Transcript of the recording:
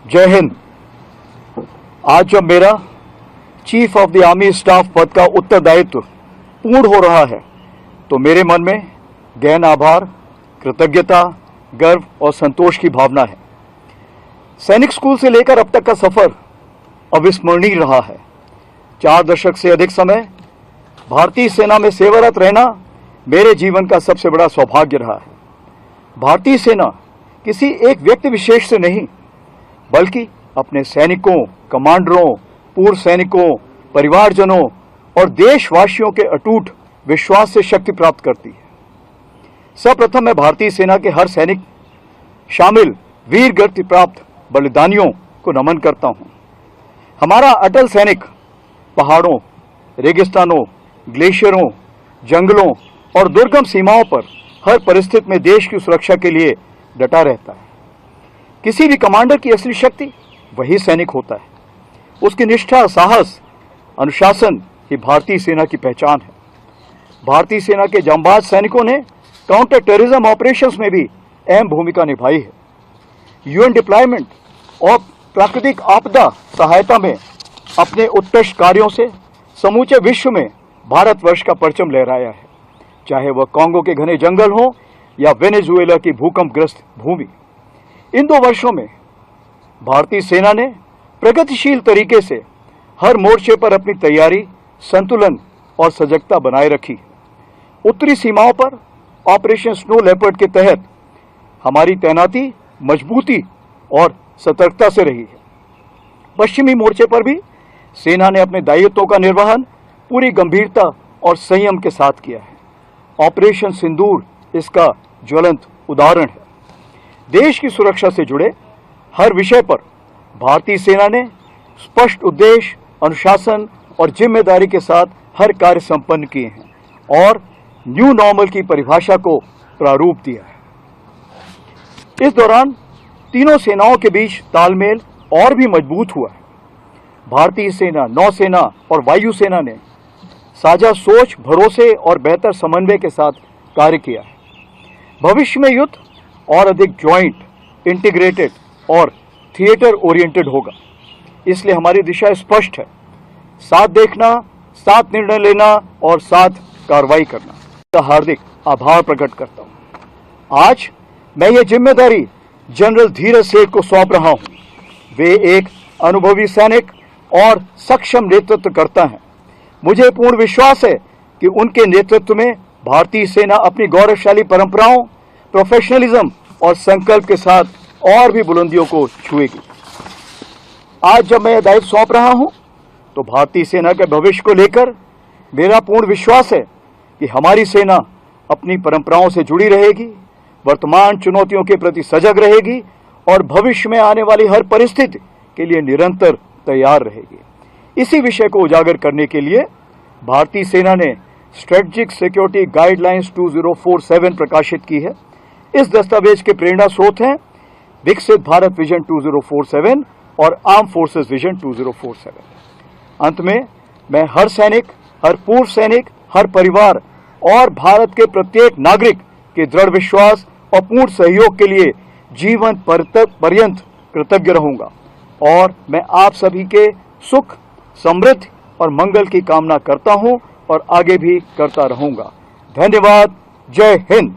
जय हिंद। आज जब मेरा chief of the army staff पद का उत्तरदायित्व पूर्ण हो रहा है तो मेरे मन में गहन आभार, कृतज्ञता, गर्व और संतोष की भावना है। सैनिक स्कूल से लेकर अब तक का सफर अविस्मरणीय रहा है। 4 दशक से अधिक समय भारतीय सेना में सेवारत रहना मेरे जीवन का सबसे बड़ा सौभाग्य रहा है। भारतीय सेना किसी एक व्यक्ति विशेष से नहीं, बल्कि अपने सैनिकों, कमांडरों, पूर्व सैनिकों, परिवारजनों और देशवासियों के अटूट विश्वास से शक्ति प्राप्त करती है। सर्वप्रथम मैं भारतीय सेना के हर सैनिक शामिल वीर गति प्राप्त बलिदानियों को नमन करता हूं। हमारा अटल सैनिक पहाड़ों, रेगिस्तानों, ग्लेशियरों, जंगलों और दुर्गम सीमाओं पर हर परिस्थिति में देश की सुरक्षा के लिए डटा रहता है। किसी भी कमांडर की असली शक्ति वही सैनिक होता है। उसकी निष्ठा, साहस, अनुशासन ही भारतीय सेना की पहचान है। भारतीय सेना के जांबाज सैनिकों ने काउंटर टेररिज्म ऑपरेशंस में भी अहम भूमिका निभाई है। यूएन डिप्लॉयमेंट और प्राकृतिक आपदा सहायता में अपने उत्कृष्ट कार्यों से समूचे विश्व में भारतवर्ष का परचम लहराया है, चाहे वह कांगो के घने जंगल हो या वेनेजुएला की भूकंपग्रस्त भूमि। इन 2 वर्षों में भारतीय सेना ने प्रगतिशील तरीके से हर मोर्चे पर अपनी तैयारी, संतुलन और सजगता बनाए रखी। उत्तरी सीमाओं पर ऑपरेशन स्नो लेपर्ड के तहत हमारी तैनाती मजबूती और सतर्कता से रही है। पश्चिमी मोर्चे पर भी सेना ने अपने दायित्वों का निर्वहन पूरी गंभीरता और संयम के साथ किया है। ऑपरेशन सिंदूर इसका ज्वलंत उदाहरण है। देश की सुरक्षा से जुड़े हर विषय पर भारतीय सेना ने स्पष्ट उद्देश्य, अनुशासन और जिम्मेदारी के साथ हर कार्य संपन्न किए हैं और न्यू नॉर्मल की परिभाषा को प्रारूप दिया है। इस दौरान तीनों सेनाओं के बीच तालमेल और भी मजबूत हुआ है। भारतीय सेना, नौसेना और वायुसेना ने साझा सोच, भरोसे और बेहतर समन्वय के साथ कार्य किया है। भविष्य में युद्ध और अधिक ज्वाइंट, इंटीग्रेटेड और थिएटर ओरिएंटेड होगा। इसलिए हमारी दिशा स्पष्ट है: साथ देखना, साथ निर्णय लेना और साथ कार्रवाई करना। का हार्दिक आभार प्रकट करता हूं। आज मैं ये जिम्मेदारी जनरल धीरज सेठ को सौंप रहा हूं। वे एक अनुभवी सैनिक और सक्षम नेतृत्व करता है। मुझे पूर्ण विश्वास है कि उनके नेतृत्व में भारतीय सेना अपनी गौरवशाली परंपराओं, प्रोफेशनलिज्म और संकल्प के साथ और भी बुलंदियों को छुएगी। आज जब मैं यह दायित्व सौंप रहा हूं तो भारतीय सेना के भविष्य को लेकर मेरा पूर्ण विश्वास है कि हमारी सेना अपनी परंपराओं से जुड़ी रहेगी, वर्तमान चुनौतियों के प्रति सजग रहेगी और भविष्य में आने वाली हर परिस्थिति के लिए निरंतर तैयार रहेगी। इसी विषय को उजागर करने के लिए भारतीय सेना ने स्ट्रेटेजिक सिक्योरिटी गाइडलाइंस 2047 प्रकाशित की है। इस दस्तावेज के प्रेरणा स्रोत हैं विकसित भारत विजन 2047 और आर्म फोर्सेस विजन 2047। अंत में मैं हर सैनिक, हर पूर्व सैनिक, हर परिवार और भारत के प्रत्येक नागरिक के दृढ़ विश्वास और पूर्ण सहयोग के लिए जीवन पर्यंत कृतज्ञ रहूंगा और मैं आप सभी के सुख, समृद्धि और मंगल की कामना करता हूं और आगे भी करता रहूंगा। धन्यवाद। जय हिंद।